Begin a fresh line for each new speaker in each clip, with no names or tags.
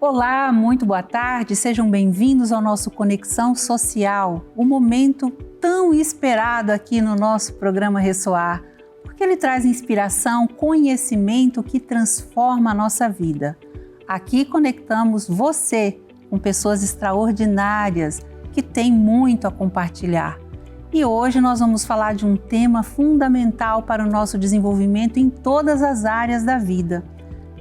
Olá, muito boa tarde, sejam bem-vindos ao nosso Conexão Social, o momento tão esperado aqui no nosso programa Ressoar, porque ele traz inspiração, conhecimento que transforma a nossa vida. Aqui conectamos você com pessoas extraordinárias que têm muito a compartilhar. E hoje nós vamos falar de um tema fundamental para o nosso desenvolvimento em todas as áreas da vida.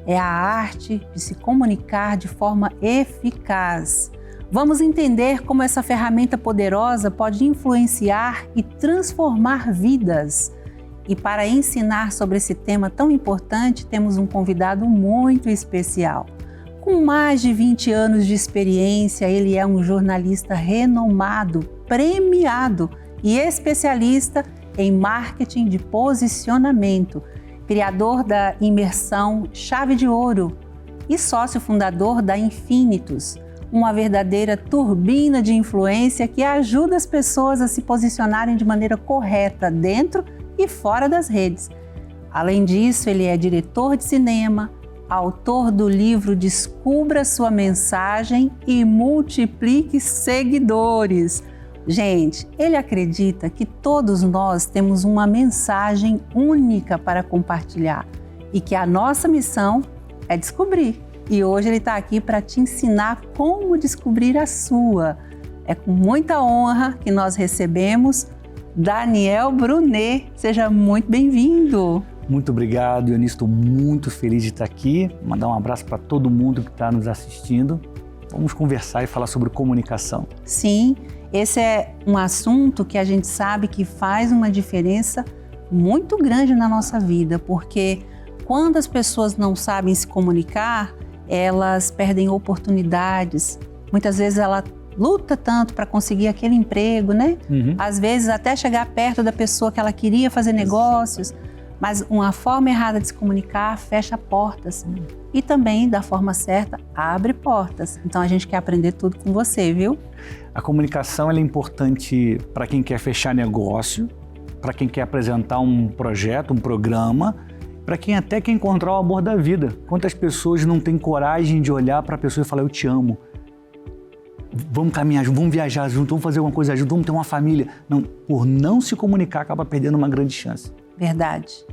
É a arte de se comunicar de forma eficaz. Vamos entender como essa ferramenta poderosa pode influenciar e transformar vidas. E para ensinar sobre esse tema tão importante, temos um convidado muito especial. Com mais de 20 anos de experiência, ele é um jornalista renomado, premiado e especialista em marketing de posicionamento, criador da imersão Chave de Ouro e sócio fundador da Infinitus, uma verdadeira turbina de influência que ajuda as pessoas a se posicionarem de maneira correta dentro e fora das redes. Além disso, ele é diretor de cinema, autor do livro Descubra Sua Mensagem e Multiplique Seguidores. Gente, ele acredita que todos nós temos uma mensagem única para compartilhar e que a nossa missão é descobrir. E hoje ele está aqui para te ensinar como descobrir a sua. É com muita honra que nós recebemos Daniel Brunet. Seja muito bem-vindo.
Muito obrigado, Eunice. Estou muito feliz de estar aqui. Mandar um abraço para todo mundo que está nos assistindo. Vamos conversar e falar sobre comunicação.
Sim. Esse é um assunto que a gente sabe que faz uma diferença muito grande na nossa vida, porque quando as pessoas não sabem se comunicar, elas perdem oportunidades. Muitas vezes ela luta tanto para conseguir aquele emprego, né? Às vezes até chegar perto da pessoa que ela queria fazer negócios, mas uma forma errada de se comunicar fecha portas. E também, da forma certa, abre portas. Então a gente quer aprender tudo com você, viu?
A comunicação ela é importante para quem quer fechar negócio, para quem quer apresentar um projeto, um programa, para quem até quer encontrar o amor da vida. Quantas pessoas não têm coragem de olhar para a pessoa e falar, eu te amo. Vamos caminhar junto, vamos viajar junto, vamos fazer alguma coisa junto, vamos ter uma família. Não, por não se comunicar, acaba perdendo uma grande chance.
Verdade.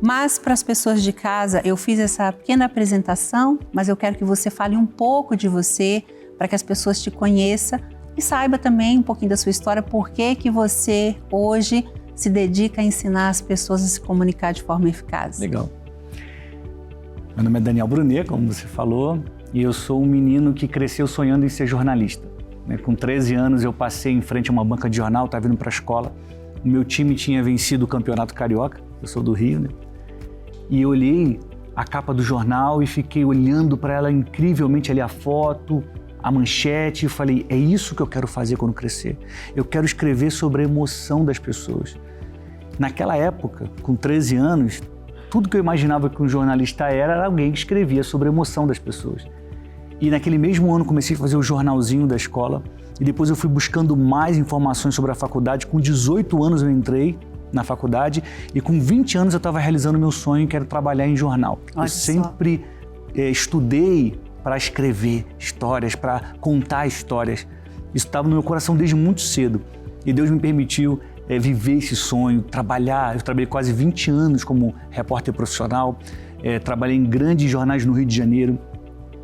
Mas para as pessoas de casa, eu fiz essa pequena apresentação, mas eu quero que você fale um pouco de você, para que as pessoas te conheçam e saiba também um pouquinho da sua história, por que você hoje se dedica a ensinar as pessoas a se comunicar de forma eficaz.
Legal. Meu nome é Daniel Brunet, como você falou, e eu sou um menino que cresceu sonhando em ser jornalista. Com 13 anos eu passei em frente a uma banca de jornal, estava vindo para a escola. O meu time tinha vencido o Campeonato Carioca, eu sou do Rio, né? E eu olhei a capa do jornal e fiquei olhando para ela incrivelmente ali a foto, a manchete, e falei, é isso que eu quero fazer quando crescer. Eu quero escrever sobre a emoção das pessoas. Naquela época, com 13 anos, tudo que eu imaginava que um jornalista era alguém que escrevia sobre a emoção das pessoas. E naquele mesmo ano comecei a fazer o jornalzinho da escola e depois eu fui buscando mais informações sobre a faculdade. Com 18 anos eu entrei na faculdade e com 20 anos eu estava realizando meu sonho, que era trabalhar em jornal. Eu sempre estudei para escrever histórias, para contar histórias. Isso estava no meu coração desde muito cedo. E Deus me permitiu viver esse sonho, trabalhar. Eu trabalhei quase 20 anos como repórter profissional, trabalhei em grandes jornais no Rio de Janeiro.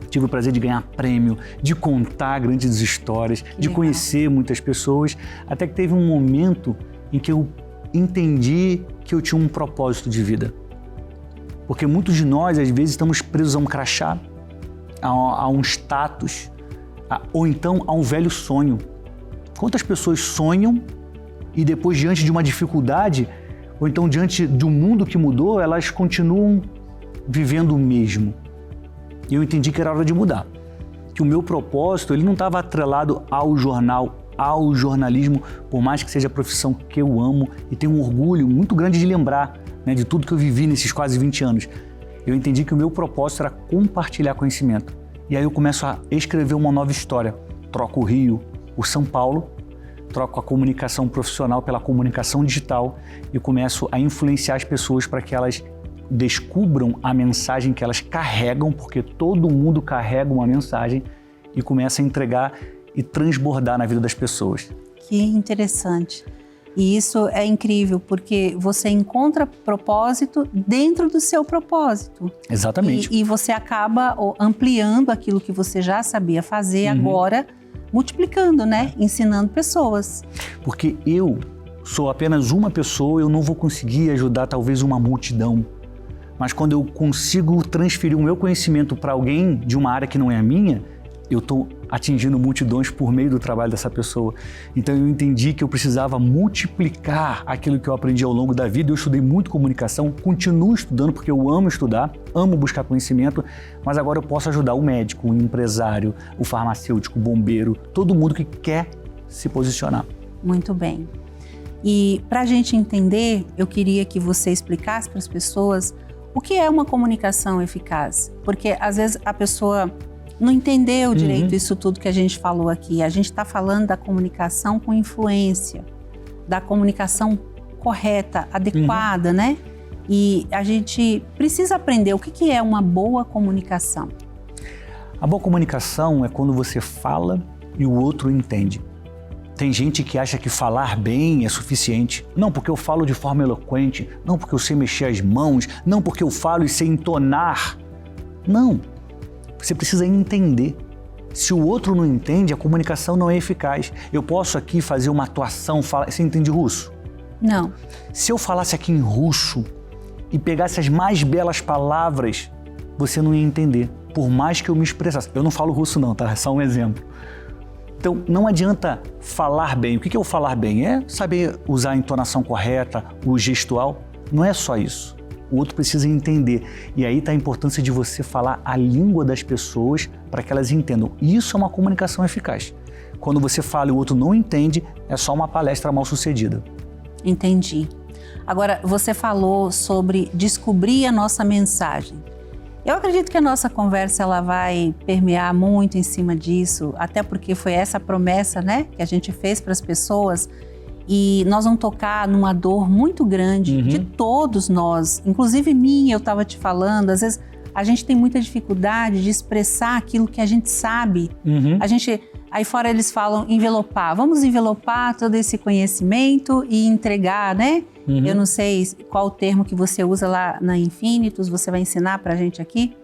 Tive o prazer de ganhar prêmio, de contar grandes histórias, de conhecer muitas pessoas, até que teve um momento em que eu entendi que eu tinha um propósito de vida. Porque muitos de nós, às vezes, estamos presos a um crachá, a um status, ou então a um velho sonho. Quantas pessoas sonham e depois, diante de uma dificuldade, ou então diante de um mundo que mudou, elas continuam vivendo o mesmo. E eu entendi que era hora de mudar. Que o meu propósito, ele não estava atrelado ao jornal, ao jornalismo, por mais que seja a profissão que eu amo e tenho um orgulho muito grande de lembrar, né, de tudo que eu vivi nesses quase 20 anos. Eu entendi que o meu propósito era compartilhar conhecimento. E aí eu começo a escrever uma nova história. Troco o Rio por São Paulo, troco a comunicação profissional pela comunicação digital e começo a influenciar as pessoas para que elas descubram a mensagem que elas carregam, porque todo mundo carrega uma mensagem, e começa a entregar e transbordar na vida das pessoas.
Que interessante. E isso é incrível, porque você encontra propósito dentro do seu propósito.
Exatamente.
E você acaba ampliando aquilo que você já sabia fazer, agora multiplicando, né? Ensinando pessoas.
Porque eu sou apenas uma pessoa, eu não vou conseguir ajudar talvez uma multidão. Mas quando eu consigo transferir o meu conhecimento para alguém de uma área que não é a minha, eu estou atingindo multidões por meio do trabalho dessa pessoa. Então eu entendi que eu precisava multiplicar aquilo que eu aprendi ao longo da vida. Eu estudei muito comunicação, continuo estudando porque eu amo estudar, amo buscar conhecimento, mas agora eu posso ajudar o médico, o empresário, o farmacêutico, o bombeiro, todo mundo que quer se posicionar.
Muito bem. E para a gente entender, eu queria que você explicasse para as pessoas o que é uma comunicação eficaz. Porque às vezes a pessoa não entendeu direito isso tudo que a gente falou aqui. A gente está falando da comunicação com influência, da comunicação correta, adequada, né? E a gente precisa aprender o que é uma boa comunicação.
A boa comunicação é quando você fala e o outro entende. Tem gente que acha que falar bem é suficiente. Não porque eu falo de forma eloquente, não porque eu sei mexer as mãos, não porque eu falo e sei entonar. Não. Você precisa entender. Se o outro não entende, a comunicação não é eficaz. Eu posso aqui fazer uma atuação, você entende russo?
Não.
Se eu falasse aqui em russo e pegasse as mais belas palavras, você não ia entender, por mais que eu me expressasse. Eu não falo russo não, tá? É só um exemplo. Então, não adianta falar bem. O que é o falar bem? É saber usar a entonação correta, o gestual. Não é só isso. O outro precisa entender. E aí está a importância de você falar a língua das pessoas para que elas entendam. Isso é uma comunicação eficaz. Quando você fala e o outro não entende, é só uma palestra mal sucedida.
Entendi. Agora, você falou sobre descobrir a nossa mensagem. Eu acredito que a nossa conversa ela vai permear muito em cima disso, até porque foi essa promessa, né, que a gente fez para as pessoas. E nós vamos tocar numa dor muito grande de todos nós, inclusive minha, eu estava te falando, às vezes a gente tem muita dificuldade de expressar aquilo que a gente sabe. Aí fora eles falam envelopar, vamos envelopar todo esse conhecimento e entregar, né? Eu não sei qual o termo que você usa lá na Infinitus, você vai ensinar pra gente aqui.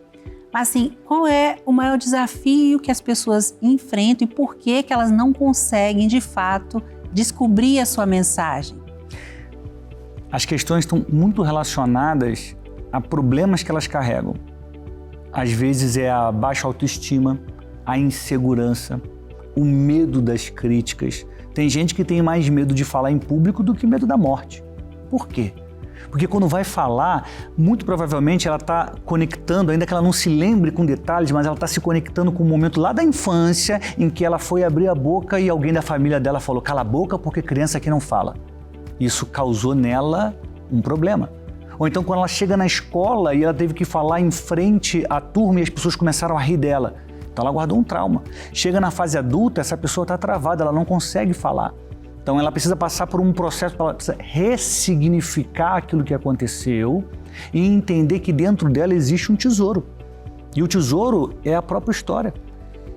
Mas assim, qual é o maior desafio que as pessoas enfrentam e por que elas não conseguem, de fato, descobrir a sua mensagem?
As questões estão muito relacionadas a problemas que elas carregam. Às vezes é a baixa autoestima, a insegurança, o medo das críticas. Tem gente que tem mais medo de falar em público do que medo da morte. Por quê? Porque quando vai falar, muito provavelmente ela está conectando, ainda que ela não se lembre com detalhes, mas ela está se conectando com um momento lá da infância em que ela foi abrir a boca e alguém da família dela falou, cala a boca porque criança aqui não fala. Isso causou nela um problema. Ou então quando ela chega na escola e ela teve que falar em frente à turma e as pessoas começaram a rir dela. Então ela guardou um trauma. Chega na fase adulta, essa pessoa está travada, ela não consegue falar. Então ela precisa passar por um processo, ela precisa ressignificar aquilo que aconteceu e entender que dentro dela existe um tesouro. E o tesouro é a própria história.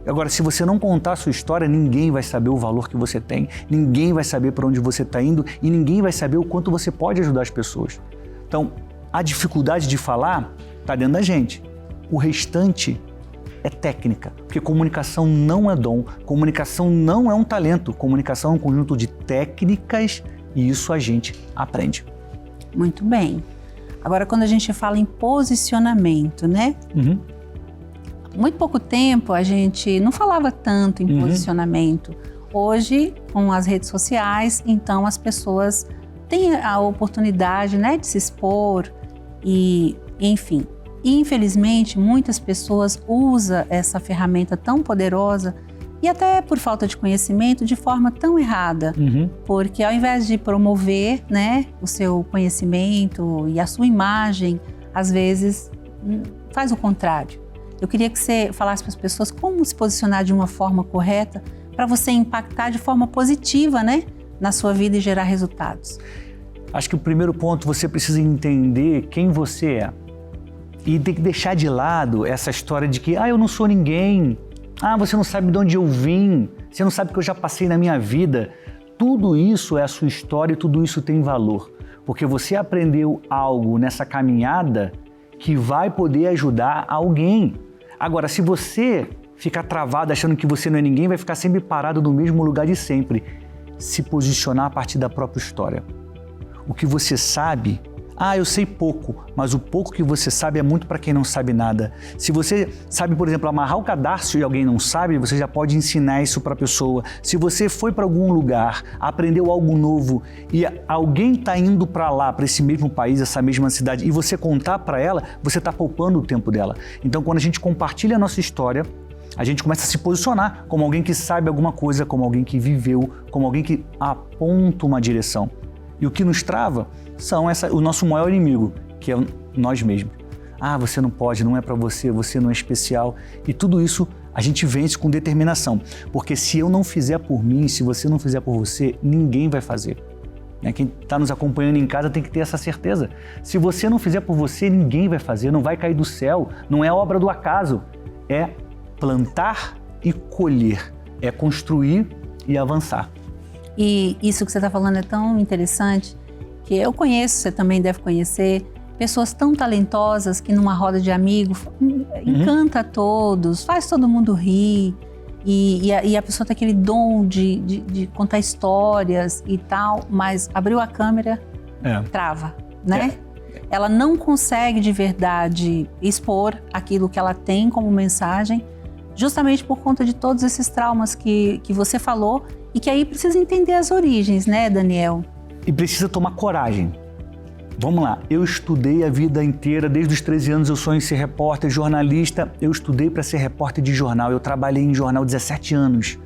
Agora, se você não contar a sua história, ninguém vai saber o valor que você tem, ninguém vai saber para onde você está indo e ninguém vai saber o quanto você pode ajudar as pessoas. Então, a dificuldade de falar está dentro da gente. O restante é técnica, porque comunicação não é dom, comunicação não é um talento, comunicação é um conjunto de técnicas e isso a gente aprende.
Muito bem. Agora, quando a gente fala em posicionamento, né? Muito pouco tempo a gente não falava tanto em posicionamento. Hoje, com as redes sociais, então as pessoas têm a oportunidade, né, de se expor e, enfim. E, infelizmente, muitas pessoas usam essa ferramenta tão poderosa e até por falta de conhecimento de forma tão errada. Porque ao invés de promover, né, o seu conhecimento e a sua imagem, às vezes faz o contrário. Eu queria que você falasse para as pessoas como se posicionar de uma forma correta para você impactar de forma positiva, né, na sua vida e gerar resultados.
Acho que o primeiro ponto, você precisa entender quem você é. E tem que deixar de lado essa história de que, eu não sou ninguém. Você não sabe de onde eu vim. Você não sabe o que eu já passei na minha vida. Tudo isso é a sua história e tudo isso tem valor. Porque você aprendeu algo nessa caminhada que vai poder ajudar alguém. Agora, se você ficar travado achando que você não é ninguém, vai ficar sempre parado no mesmo lugar de sempre. Se posicionar a partir da própria história. O que você sabe, eu sei pouco, mas o pouco que você sabe é muito para quem não sabe nada. Se você sabe, por exemplo, amarrar o cadarço e alguém não sabe, você já pode ensinar isso para a pessoa. Se você foi para algum lugar, aprendeu algo novo e alguém está indo para lá, para esse mesmo país, essa mesma cidade, e você contar para ela, você está poupando o tempo dela. Então, quando a gente compartilha a nossa história, a gente começa a se posicionar como alguém que sabe alguma coisa, como alguém que viveu, como alguém que aponta uma direção. E o que nos trava são o nosso maior inimigo, que é nós mesmos. Você não pode, não é para você, você não é especial. E tudo isso a gente vence com determinação. Porque se eu não fizer por mim, se você não fizer por você, ninguém vai fazer. Quem está nos acompanhando em casa tem que ter essa certeza. Se você não fizer por você, ninguém vai fazer, não vai cair do céu, não é obra do acaso. É plantar e colher, é construir e avançar.
E isso que você está falando é tão interessante que eu conheço, você também deve conhecer, pessoas tão talentosas que numa roda de amigos encanta a todos, faz todo mundo rir e a pessoa tem aquele dom de contar histórias e tal, mas abriu a câmera, trava, né? Ela não consegue de verdade expor aquilo que ela tem como mensagem, justamente por conta de todos esses traumas que você falou. E que aí precisa entender as origens, né, Daniel?
E precisa tomar coragem. Vamos lá, eu estudei a vida inteira, desde os 13 anos eu sonho em ser repórter, jornalista. Eu estudei para ser repórter de jornal, eu trabalhei em jornal 17 anos.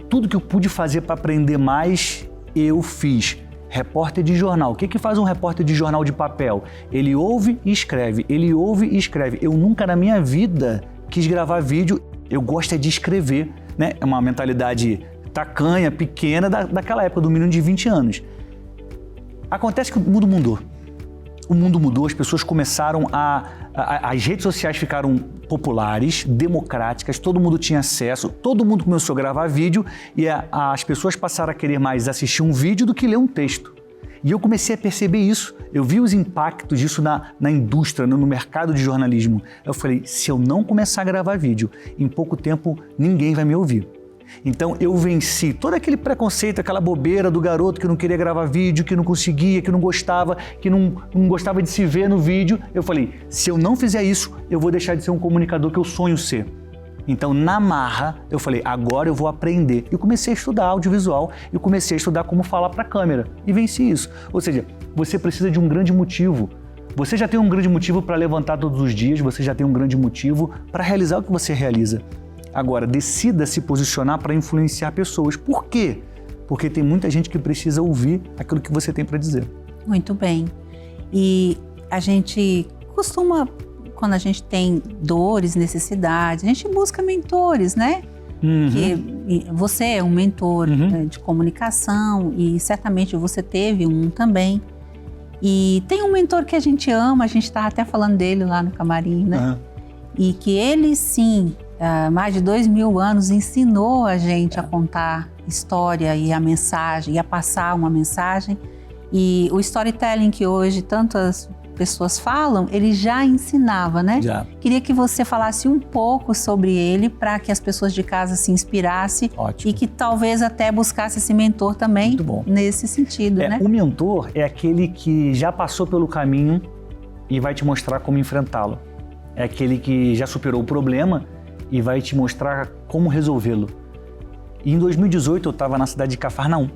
Tudo que eu pude fazer para aprender mais, eu fiz. Repórter de jornal. O que faz um repórter de jornal de papel? Ele ouve e escreve, ele ouve e escreve. Eu nunca na minha vida quis gravar vídeo, eu gosto de escrever. É uma mentalidade tacanha, pequena, daquela época, do menino de 20 anos. Acontece que o mundo mudou. O mundo mudou, as pessoas começaram as redes sociais ficaram populares, democráticas, todo mundo tinha acesso, todo mundo começou a gravar vídeo e as pessoas passaram a querer mais assistir um vídeo do que ler um texto. E eu comecei a perceber isso, eu vi os impactos disso na indústria, no mercado de jornalismo. Eu falei, se eu não começar a gravar vídeo, em pouco tempo ninguém vai me ouvir. Então eu venci todo aquele preconceito, aquela bobeira do garoto que não queria gravar vídeo, que não conseguia, que não gostava de se ver no vídeo. Eu falei, se eu não fizer isso, eu vou deixar de ser um comunicador que eu sonho ser. Então, na marra, eu falei, agora eu vou aprender. E comecei a estudar audiovisual e comecei a estudar como falar para a câmera. E venci isso. Ou seja, você precisa de um grande motivo. Você já tem um grande motivo para levantar todos os dias, você já tem um grande motivo para realizar o que você realiza. Agora, decida se posicionar para influenciar pessoas. Por quê? Porque tem muita gente que precisa ouvir aquilo que você tem para dizer.
Muito bem. E a gente costuma, quando a gente tem dores, necessidades, a gente busca mentores, né? Que você é um mentor de comunicação e certamente você teve um também. E tem um mentor que a gente ama, a gente estava até falando dele lá no camarim, né? E que ele sim, há mais de 2000 anos, ensinou a gente a contar história e a mensagem, e a passar uma mensagem. E o storytelling que hoje tantas pessoas falam, ele já ensinava, né?
Já.
Queria que você falasse um pouco sobre ele para que as pessoas de casa se inspirassem.
Ótimo.
E que talvez até buscasse esse mentor também.
Muito bom.
Nesse sentido, né?
O mentor é aquele que já passou pelo caminho e vai te mostrar como enfrentá-lo. É aquele que já superou o problema e vai te mostrar como resolvê-lo. E em 2018 eu estava na cidade de Cafarnaum.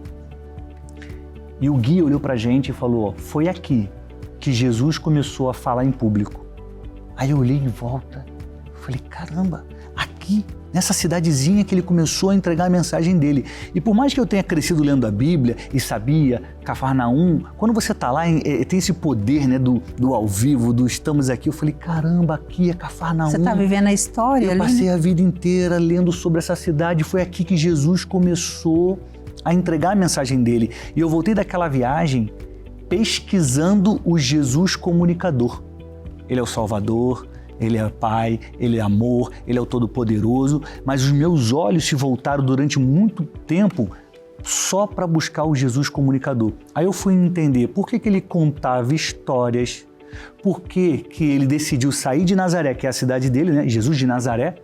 E o guia olhou pra gente e falou, foi aqui que Jesus começou a falar em público. Aí eu olhei em volta, falei, caramba, aqui, nessa cidadezinha que ele começou a entregar a mensagem dele. E por mais que eu tenha crescido lendo a Bíblia e sabia, Cafarnaum, quando você está lá, tem esse poder, né, do ao vivo, do estamos aqui, eu falei, caramba, aqui é Cafarnaum.
Você está vivendo a história ali?
Eu passei a vida inteira lendo sobre essa cidade, foi aqui que Jesus começou a entregar a mensagem dele. E eu voltei daquela viagem pesquisando o Jesus comunicador. Ele é o Salvador, Ele é Pai, Ele é amor, Ele é o Todo-Poderoso, mas os meus olhos se voltaram durante muito tempo só para buscar o Jesus comunicador. Aí eu fui entender por que ele contava histórias, por que ele decidiu sair de Nazaré, que é a cidade dele, né? Jesus de Nazaré,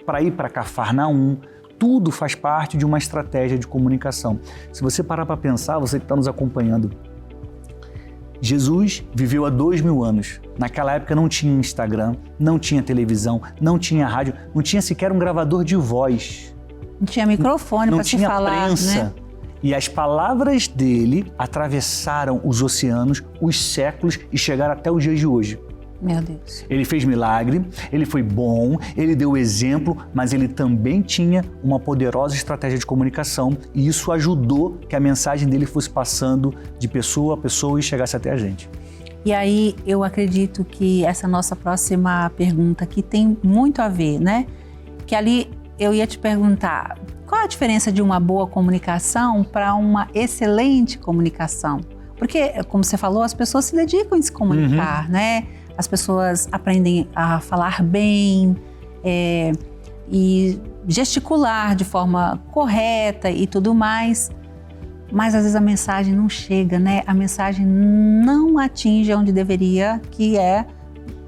para ir para Cafarnaum. Tudo faz parte de uma estratégia de comunicação. Se você parar para pensar, você que está nos acompanhando, Jesus viveu há 2000 anos. Naquela época não tinha Instagram, não tinha televisão, não tinha rádio, não tinha sequer um gravador de voz.
Não tinha microfone para se falar,
não tinha prensa.
Né?
E as palavras dele atravessaram os oceanos, os séculos e chegaram até os dias de hoje.
Meu Deus.
Ele fez milagre, ele foi bom, ele deu exemplo, mas ele também tinha uma poderosa estratégia de comunicação e isso ajudou que a mensagem dele fosse passando de pessoa a pessoa e chegasse até a gente.
E aí eu acredito que essa nossa próxima pergunta aqui tem muito a ver, né? Que ali eu ia te perguntar, qual a diferença de uma boa comunicação para uma excelente comunicação? Porque, como você falou, as pessoas se dedicam a se comunicar, né? As pessoas aprendem a falar bem e gesticular de forma correta e tudo mais. Mas às vezes a mensagem não chega, né? A mensagem não atinge onde deveria, que é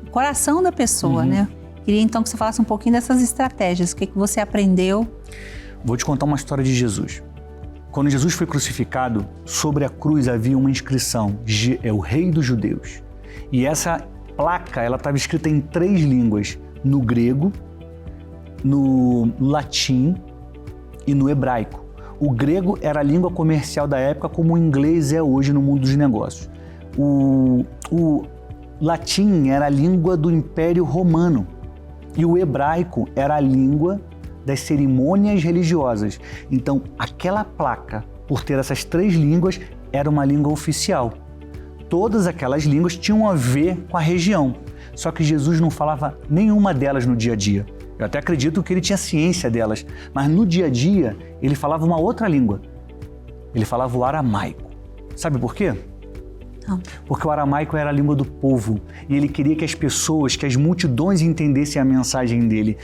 o coração da pessoa, né? Queria então que você falasse um pouquinho dessas estratégias. O que você aprendeu?
Vou te contar uma história de Jesus. Quando Jesus foi crucificado, sobre a cruz havia uma inscrição, é o Rei dos Judeus. E essa placa, ela estava escrita em 3 línguas, no grego, no latim e no hebraico. O grego era a língua comercial da época, como o inglês é hoje no mundo dos negócios. O latim era a língua do Império Romano e o hebraico era a língua das cerimônias religiosas. Então, aquela placa, por ter essas 3 línguas, era uma língua oficial. Todas aquelas línguas tinham a ver com a região, só que Jesus não falava nenhuma delas no dia a dia. Eu até acredito que ele tinha ciência delas, mas no dia a dia ele falava uma outra língua. Ele falava o aramaico. Sabe por quê?
Não.
Porque o aramaico era a língua do povo e ele queria que as pessoas, que as multidões entendessem a mensagem dele.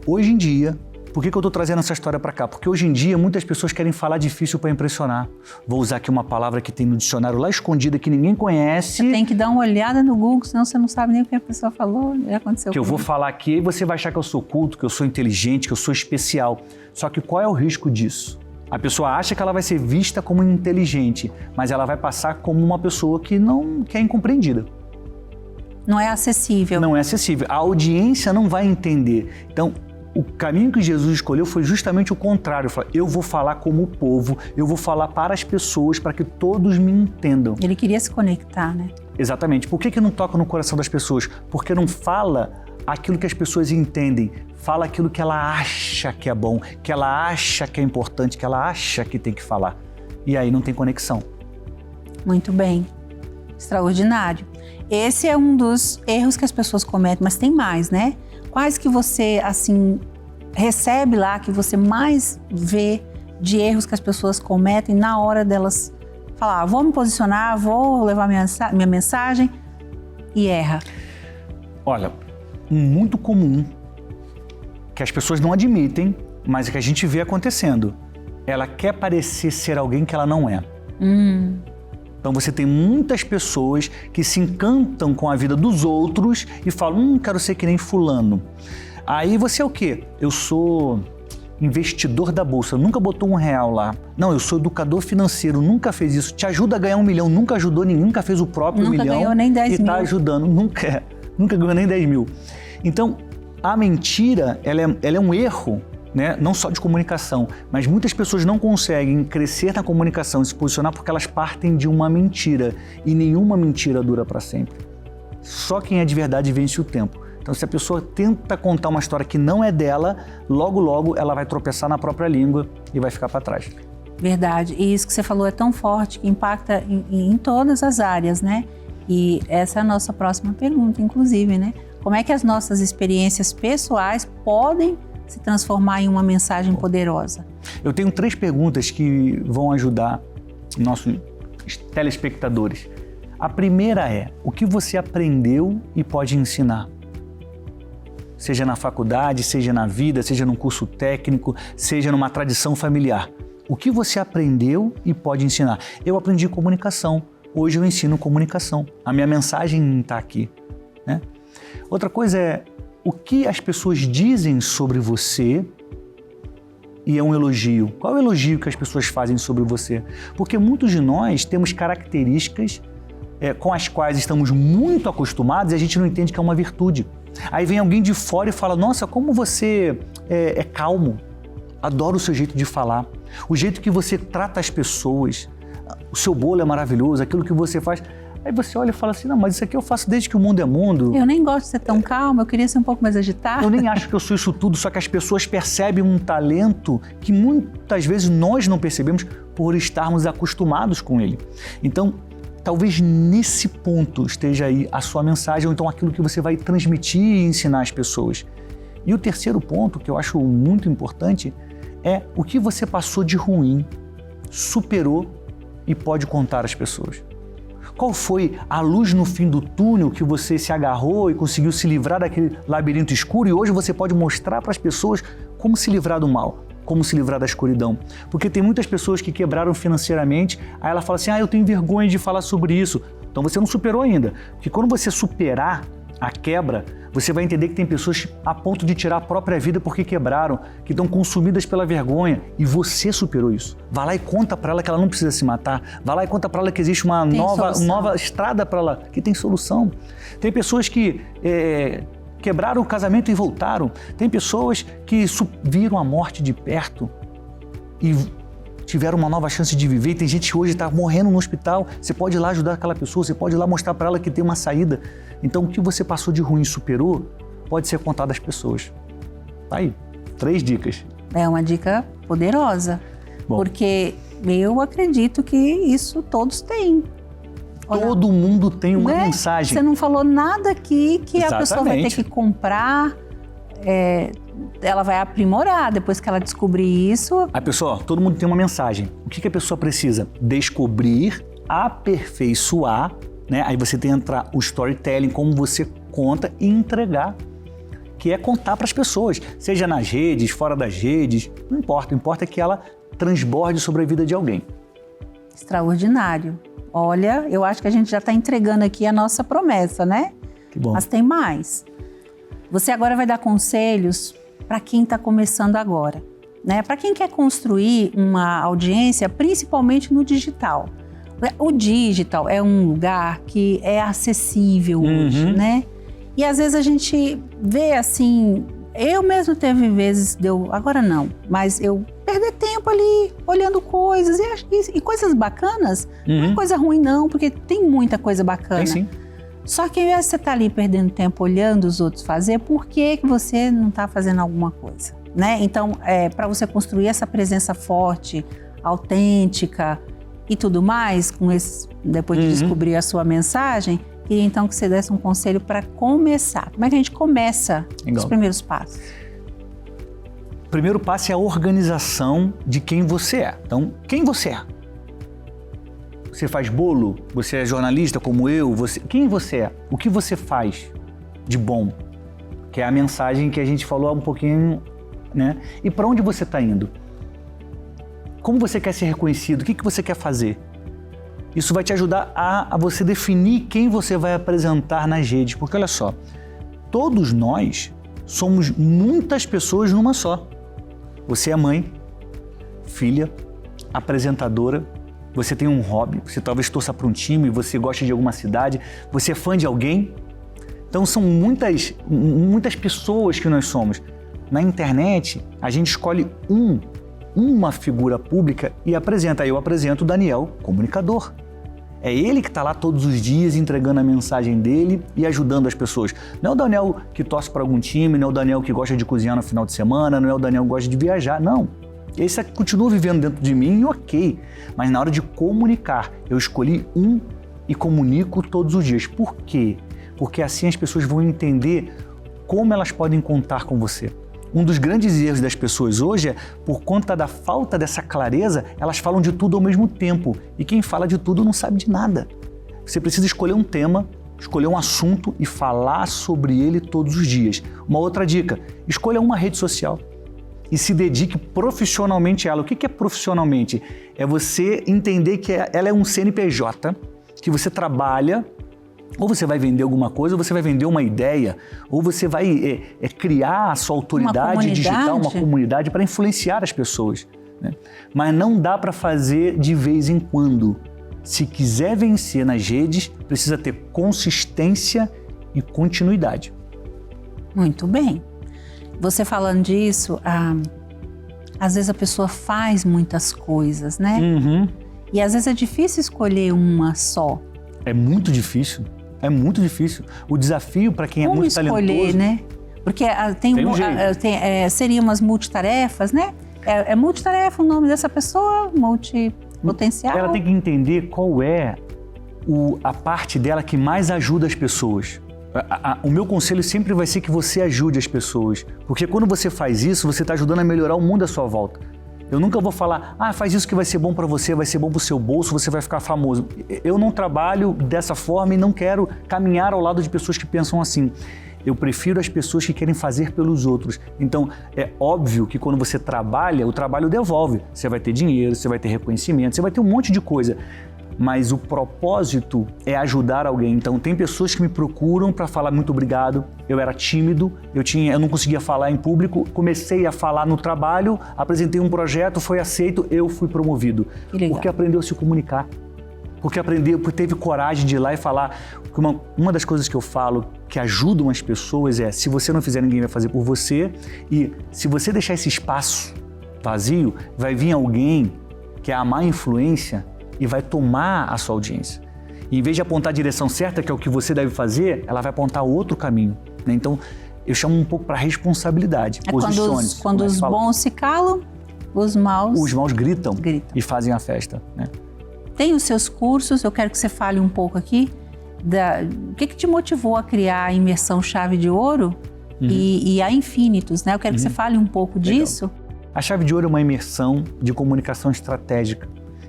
Hoje em dia, por que eu estou trazendo essa história para cá? Porque hoje em dia muitas pessoas querem falar difícil para impressionar. Vou usar aqui uma palavra que tem no dicionário lá escondida que ninguém conhece.
Você tem que dar uma olhada no Google, senão você não sabe nem o que a pessoa falou. Já aconteceu
que eu vou falar aqui e você vai achar que eu sou culto, que eu sou inteligente, que eu sou especial. Só que qual é o risco disso? A pessoa acha que ela vai ser vista como inteligente, mas ela vai passar como uma pessoa que é incompreendida.
Não é acessível.
Não é acessível. A audiência não vai entender. Então, o caminho que Jesus escolheu foi justamente o contrário. Eu vou falar como o povo, eu vou falar para as pessoas, para que todos me entendam.
Ele queria se conectar, né?
Exatamente. Por que não toca no coração das pessoas? Porque não fala aquilo que as pessoas entendem. Fala aquilo que ela acha que é bom, que ela acha que é importante, que ela acha que tem que falar. E aí não tem conexão.
Muito bem. Extraordinário. Esse é um dos erros que as pessoas cometem, mas tem mais, né? Quais que você, assim, recebe lá, que você mais vê de erros que as pessoas cometem na hora delas falar, vou me posicionar, vou levar minha mensagem e erra?
Olha, muito comum, que as pessoas não admitem, mas que a gente vê acontecendo. Ela quer parecer ser alguém que ela não é. Então você tem muitas pessoas que se encantam com a vida dos outros e falam, quero ser que nem fulano. Aí você é o quê? Eu sou investidor da bolsa, nunca botou R$1 lá. Não, eu sou educador financeiro, nunca fez isso. Te ajuda a ganhar 1 milhão, nunca ajudou ninguém, nunca fez o próprio
nunca
milhão.
Nunca ganhou nem 10
mil. E tá ajudando, nunca ganhou nem 10 mil. Então, a mentira, ela é um erro, né? Não só de comunicação, mas muitas pessoas não conseguem crescer na comunicação e se posicionar porque elas partem de uma mentira e nenhuma mentira dura para sempre. Só quem é de verdade vence o tempo. Então, se a pessoa tenta contar uma história que não é dela, logo ela vai tropeçar na própria língua e vai ficar para trás.
Verdade. E isso que você falou é tão forte que impacta em todas as áreas, né? E essa é a nossa próxima pergunta, inclusive, né? Como é que as nossas experiências pessoais podem se transformar em uma mensagem poderosa?
Eu tenho 3 perguntas que vão ajudar nossos telespectadores. A primeira é, o que você aprendeu e pode ensinar? Seja na faculdade, seja na vida, seja num curso técnico, seja numa tradição familiar. O que você aprendeu e pode ensinar? Eu aprendi comunicação, hoje eu ensino comunicação. A minha mensagem está aqui, né? Outra coisa é, o que as pessoas dizem sobre você e é um elogio. Qual é o elogio que as pessoas fazem sobre você? Porque muitos de nós temos características com as quais estamos muito acostumados e a gente não entende que é uma virtude. Aí vem alguém de fora e fala, nossa, como você é calmo, adoro o seu jeito de falar, o jeito que você trata as pessoas, o seu bolo é maravilhoso, aquilo que você faz. Aí você olha e fala assim, não, mas isso aqui eu faço desde que o mundo é mundo.
Eu nem gosto de ser tão calma, eu queria ser um pouco mais agitada.
Eu nem acho que eu sou isso tudo, só que as pessoas percebem um talento que muitas vezes nós não percebemos por estarmos acostumados com ele. Então, talvez nesse ponto esteja aí a sua mensagem, ou então aquilo que você vai transmitir e ensinar às pessoas. E o terceiro ponto, que eu acho muito importante, é o que você passou de ruim, superou e pode contar às pessoas. Qual foi a luz no fim do túnel que você se agarrou e conseguiu se livrar daquele labirinto escuro e hoje você pode mostrar para as pessoas como se livrar do mal, como se livrar da escuridão. Porque tem muitas pessoas que quebraram financeiramente, aí ela fala assim, eu tenho vergonha de falar sobre isso. Então você não superou ainda. Porque quando você superar a quebra, você vai entender que tem pessoas a ponto de tirar a própria vida porque quebraram, que estão consumidas pela vergonha e você superou isso. Vai lá e conta para ela que ela não precisa se matar. Vai lá e conta para ela que existe uma nova estrada para ela, que tem solução. Tem pessoas que quebraram o casamento e voltaram. Tem pessoas que viram a morte de perto e tiveram uma nova chance de viver. Tem gente que hoje está morrendo no hospital. Você pode ir lá ajudar aquela pessoa, você pode ir lá mostrar para ela que tem uma saída. Então, o que você passou de ruim e superou pode ser contado às pessoas. Tá aí, 3 dicas.
É uma dica poderosa, porque eu acredito que isso todos têm.
Todo mundo tem uma mensagem.
Você não falou nada aqui que
Exatamente.
A pessoa vai ter que comprar, ela vai aprimorar depois que ela descobrir isso.
A pessoa, todo mundo tem uma mensagem. O que a pessoa precisa? Descobrir, aperfeiçoar, né? Aí você tem que entrar o storytelling, como você conta e entregar, que é contar para as pessoas, seja nas redes, fora das redes, não importa. O importa é que ela transborde sobre a vida de alguém.
Extraordinário. Olha, eu acho que a gente já está entregando aqui a nossa promessa, né?
Que bom.
Mas tem mais. Você agora vai dar conselhos para quem está começando agora, né? Para quem quer construir uma audiência, principalmente no digital. O digital é um lugar que é acessível hoje, né? E às vezes a gente vê assim, eu mesmo teve vezes, agora não, mas eu perder tempo ali olhando coisas e coisas bacanas, não é coisa ruim não, porque tem muita coisa bacana.
Tem sim.
Só que ao invés de você estar ali perdendo tempo olhando os outros fazer, por que você não está fazendo alguma coisa, né? Então, para você construir essa presença forte, autêntica e tudo mais, depois de descobrir a sua mensagem, queria então que você desse um conselho para começar. Como é que a gente começa os primeiros passos?
O primeiro passo é a organização de quem você é. Então, quem você é? Você faz bolo? Você é jornalista como eu? Quem você é? O que você faz de bom? Que é a mensagem que a gente falou há um pouquinho, né? E para onde você está indo? Como você quer ser reconhecido? O que você quer fazer? Isso vai te ajudar a você definir quem você vai apresentar nas redes. Porque olha só, todos nós somos muitas pessoas numa só. Você é mãe, filha, apresentadora, você tem um hobby, você talvez torça para um time, você gosta de alguma cidade, você é fã de alguém. Então são muitas pessoas que nós somos. Na internet, a gente escolhe uma figura pública e apresenta. Eu apresento o Daniel, comunicador. É ele que está lá todos os dias entregando a mensagem dele e ajudando as pessoas. Não é o Daniel que torce para algum time, não é o Daniel que gosta de cozinhar no final de semana, não é o Daniel que gosta de viajar, não. Esse continua vivendo dentro de mim, ok. Mas na hora de comunicar, eu escolhi e comunico todos os dias. Por quê? Porque assim as pessoas vão entender como elas podem contar com você. Um dos grandes erros das pessoas hoje é, por conta da falta dessa clareza, elas falam de tudo ao mesmo tempo. E quem fala de tudo não sabe de nada. Você precisa escolher um tema, escolher um assunto e falar sobre ele todos os dias. Uma outra dica, escolha uma rede social e se dedique profissionalmente a ela. O que é profissionalmente? É você entender que ela é um CNPJ, que você trabalha, ou você vai vender alguma coisa, ou você vai vender uma ideia, ou você vai criar a sua autoridade digital, uma comunidade para influenciar as pessoas, né? Mas não dá para fazer de vez em quando. Se quiser vencer nas redes, precisa ter consistência e continuidade.
Muito bem. Você falando disso, às vezes a pessoa faz muitas coisas, né?
Uhum.
E às vezes é difícil escolher uma só.
É muito difícil. É muito difícil. O desafio para quem é muito talentoso...
Como escolher, né? Porque seria umas multitarefas, né? É multitarefa o nome dessa pessoa, multipotencial.
Ela tem que entender qual é a parte dela que mais ajuda as pessoas. O meu conselho sempre vai ser que você ajude as pessoas. Porque quando você faz isso, você está ajudando a melhorar o mundo à sua volta. Eu nunca vou falar, faz isso que vai ser bom para você, vai ser bom para o seu bolso, você vai ficar famoso. Eu não trabalho dessa forma e não quero caminhar ao lado de pessoas que pensam assim. Eu prefiro as pessoas que querem fazer pelos outros. Então, é óbvio que quando você trabalha, o trabalho devolve. Você vai ter dinheiro, você vai ter reconhecimento, você vai ter um monte de coisa. Mas o propósito é ajudar alguém. Então, tem pessoas que me procuram para falar muito obrigado. Eu era tímido, eu não conseguia falar em público. Comecei a falar no trabalho, apresentei um projeto, foi aceito, eu fui promovido. Porque aprendeu a se comunicar. Porque teve coragem de ir lá e falar. Uma das coisas que eu falo que ajudam as pessoas é: se você não fizer, ninguém vai fazer por você. E se você deixar esse espaço vazio, vai vir alguém que é a má influência e vai tomar a sua audiência. E em vez de apontar a direção certa, que é o que você deve fazer, ela vai apontar outro caminho, né? Então, eu chamo um pouco para responsabilidade. Posicione-se.
Quando os bons se calam, os maus
gritam e fazem a festa, né?
Tem os seus cursos, eu quero que você fale um pouco aqui. O que te motivou a criar a imersão Chave de Ouro e a Infinitus, né? Eu quero que você fale um pouco disso.
A Chave de Ouro é uma imersão de comunicação estratégica.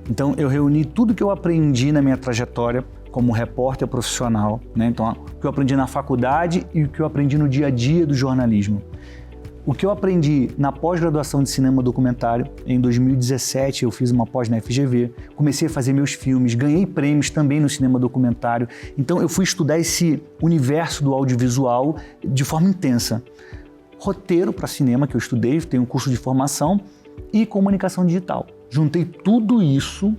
Então, eu reuni tudo que eu aprendi na minha trajetória como repórter profissional, né? Então, o que eu aprendi na faculdade e o que eu aprendi no dia a dia do jornalismo. O que eu aprendi na pós-graduação de cinema documentário, em 2017 eu fiz uma pós na FGV, comecei a fazer meus filmes, ganhei prêmios também no cinema documentário. Então, eu fui estudar esse universo do audiovisual de forma intensa. Roteiro para cinema, que eu estudei, tenho um curso de formação, e comunicação digital. Juntei tudo isso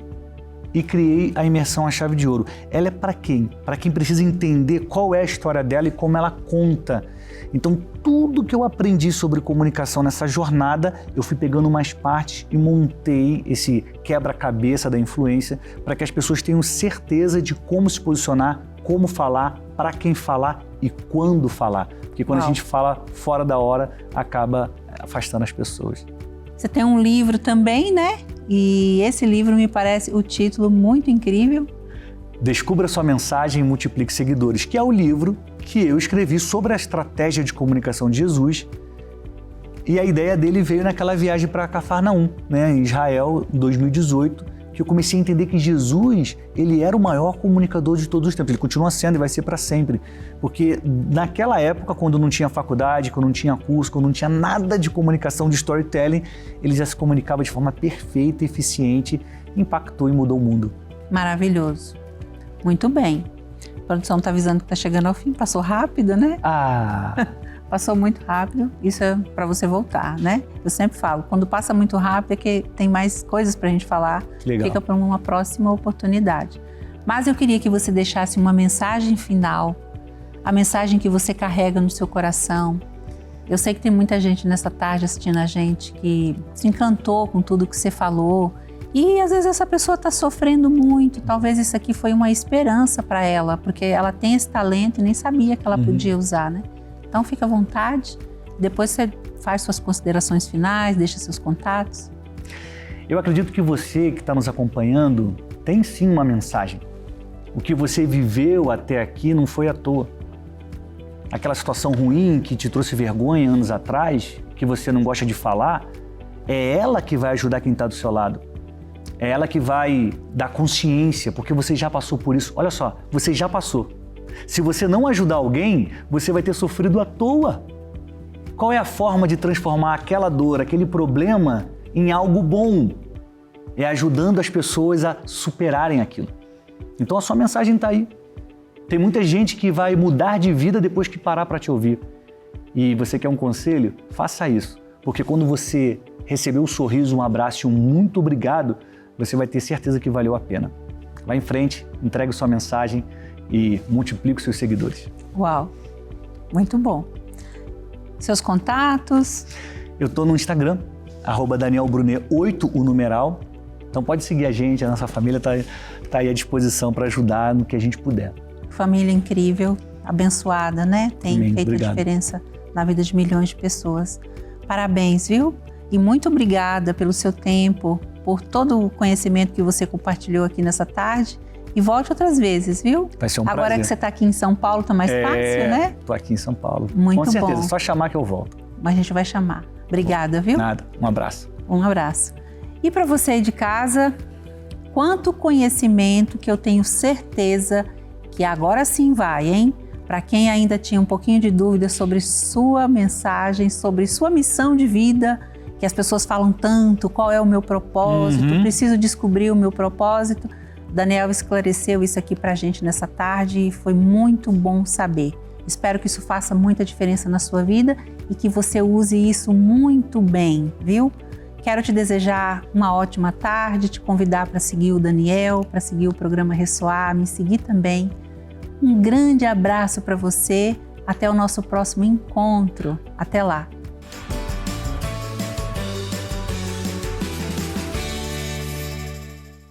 e criei a imersão A Chave de Ouro. Ela é para quem? Para quem precisa entender qual é a história dela e como ela conta. Então, tudo que eu aprendi sobre comunicação nessa jornada, eu fui pegando mais partes e montei esse quebra-cabeça da influência para que as pessoas tenham certeza de como se posicionar, como falar, para quem falar e quando falar. Porque quando a gente fala fora da hora, acaba afastando as pessoas.
Você tem um livro também, né? E esse livro me parece o título muito incrível.
Descubra sua mensagem e multiplique seguidores, que é o livro que eu escrevi sobre a estratégia de comunicação de Jesus. E a ideia dele veio naquela viagem para Cafarnaum, né, em Israel, em 2018, que eu comecei a entender que Jesus, ele era o maior comunicador de todos os tempos. Ele continua sendo e vai ser para sempre. Porque naquela época, quando não tinha faculdade, quando não tinha curso, quando não tinha nada de comunicação, de storytelling, ele já se comunicava de forma perfeita, eficiente, impactou e mudou o mundo.
Maravilhoso. Muito bem. A produção está avisando que está chegando ao fim. Passou rápido, né? Passou muito rápido. Isso é para você voltar, né? Eu sempre falo, quando passa muito rápido é que tem mais coisas para a gente falar.
Legal.
Fica para uma próxima oportunidade. Mas eu queria que você deixasse uma mensagem final, a mensagem que você carrega no seu coração. Eu sei que tem muita gente nessa tarde assistindo a gente que se encantou com tudo que você falou. E às vezes essa pessoa está sofrendo muito, talvez isso aqui foi uma esperança para ela, porque ela tem esse talento e nem sabia que ela podia usar, né? Então fica à vontade, depois você faz suas considerações finais, deixa seus contatos.
Eu acredito que você que está nos acompanhando tem sim uma mensagem. O que você viveu até aqui não foi à toa. aquela situação ruim que te trouxe vergonha anos atrás, que você não gosta de falar, é ela que vai ajudar quem está do seu lado. É ela que vai dar consciência, porque você já passou por isso. Olha só, você já passou. Se você não ajudar alguém, você vai ter sofrido à toa. Qual é a forma de transformar aquela dor, aquele problema em algo bom? É ajudando as pessoas a superarem aquilo. Então a sua mensagem está aí. Tem muita gente que vai mudar de vida depois que parar para te ouvir. E você quer um conselho? Faça isso. Porque quando você receber um sorriso, um abraço e um muito obrigado, você vai ter certeza que valeu a pena. Vá em frente, entregue sua mensagem e multiplique os seus seguidores.
Uau, muito bom. Seus contatos?
Eu estou no Instagram, @DanielBrunet8, o numeral. Então pode seguir a gente, a nossa família está aí à disposição para ajudar no que a gente puder.
Família incrível, abençoada, né? Tem
Amém.
feito
Obrigado.
a diferença na vida de milhões de pessoas. Parabéns, viu? E muito obrigada pelo seu tempo, por todo o conhecimento que você compartilhou aqui nessa tarde. E volte outras vezes, viu?
Vai ser um prazer.
Agora que você está aqui em São Paulo, tá mais fácil, né?
Estou aqui em São Paulo.
Muito
Com certeza,
bom.
só chamar que eu volto.
Mas a gente vai chamar. Obrigada, viu?
Nada, um abraço.
Um abraço. E para você aí de casa, quanto conhecimento que eu tenho certeza que agora sim vai, hein? Para quem ainda tinha um pouquinho de dúvida sobre sua mensagem, sobre sua missão de vida, que as pessoas falam tanto, qual é o meu propósito, preciso descobrir o meu propósito. Daniel esclareceu isso aqui para a gente nessa tarde e foi muito bom saber. Espero que isso faça muita diferença na sua vida e que você use isso muito bem, viu? Quero te desejar uma ótima tarde, te convidar para seguir o Daniel, para seguir o programa Ressoar, me seguir também. Um grande abraço para você, até o nosso próximo encontro. Até lá!